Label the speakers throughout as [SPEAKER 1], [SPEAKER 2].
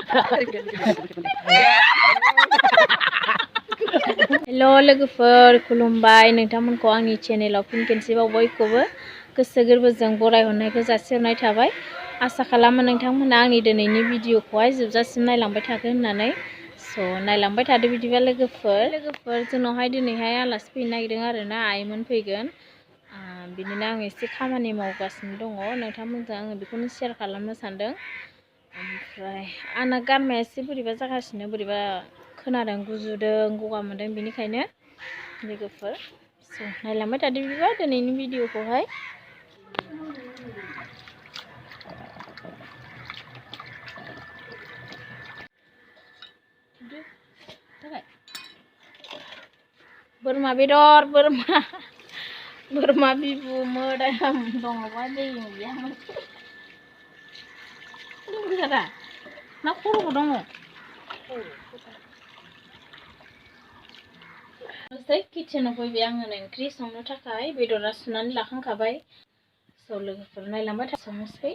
[SPEAKER 1] Hello लोगोफोर खुलुमबाय नोंथांमोनखौ आंनि चेनेलाव फिन खेनसेबाव बयखौबो गोसो गोरबोजों बरायहरनायखौ जासिहरनाय थाबाय। आसा खालामो नोंथांमोना आंनि दिनैनि भिडिअखौहाय जोबजासिम नायलांबाय थागोन होननानै। नायलांबाय थादो बिदिबा लोगोफोर जोंनावहाय दिनैहाय आलासि फैनो नागिरदों आरोना आइमोन फैगोन। बिदिनो आं एसे खामानि मावगासिनो दङ नोंथांमोनजों आङो बेखौनो शेयार खालामनो सानदों। ओमफ्राय आंना गारमाया एसे बोरैबा जागासिनो बोरैबा खोनादों गुजुदों गगा मोनदों बेनिखायनो लोगोफोर नायलांबाय थादो बिदिबा दिनैनि भिडिअखौहाय। बोरमा बेदर बोरमा बिबु मोदाम दङबा दै गैयामोन लोंगोसारा ना खर'बो दङ किचेनाव फैबाय आङो ओंख्रि संनो थाखाय बेदरा सुनानै लाखांखाबाय। लोगोफोर नायलांबाय संनोसै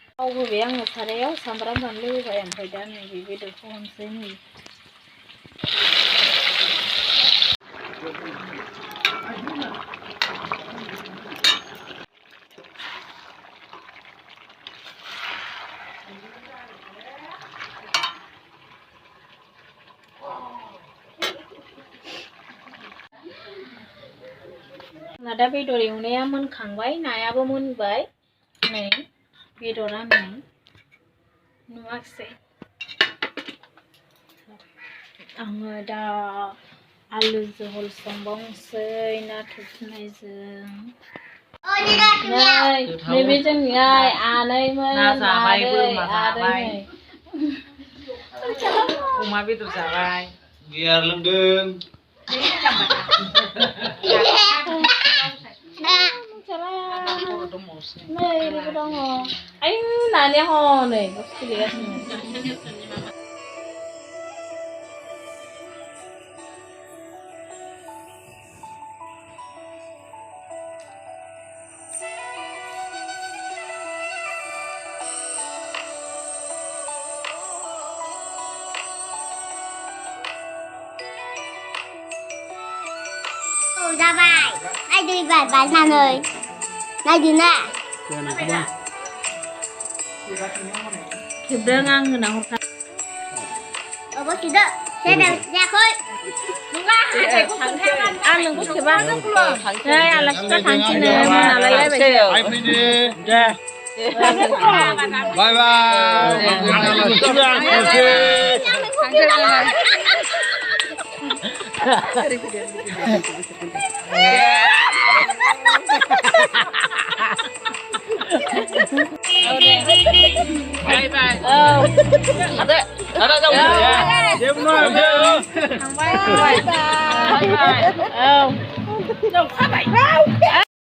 [SPEAKER 1] थाव होबाय आङो सारायाव सामब्राम बानलु होबाय ओमफ्राय दा नैबे बेदरखौ होनोसै नै दा बेदर एवनाया मोनखांबाय नायाबो मोनबाय नै बेदरा नै नुवाखिसै आङो दा आलु जहल संबावनोसै नाथुर फुनायजों। नैबे जोंनिहाय आनैमोन आदै
[SPEAKER 2] अमा बेदर जाबाय
[SPEAKER 3] बियार लोंदों
[SPEAKER 1] दङ आइ नानिया हनै गेलेगासिनो
[SPEAKER 4] जाबाय नायदो बाजनानै नायदो ना
[SPEAKER 1] खेबदों आं होना हरखा
[SPEAKER 4] बसिदो जायाखै
[SPEAKER 1] आं नोंखौ खेबा नै आलासिफ्रा थांसैनो मोनालायलायबाय
[SPEAKER 3] बाय
[SPEAKER 1] बाय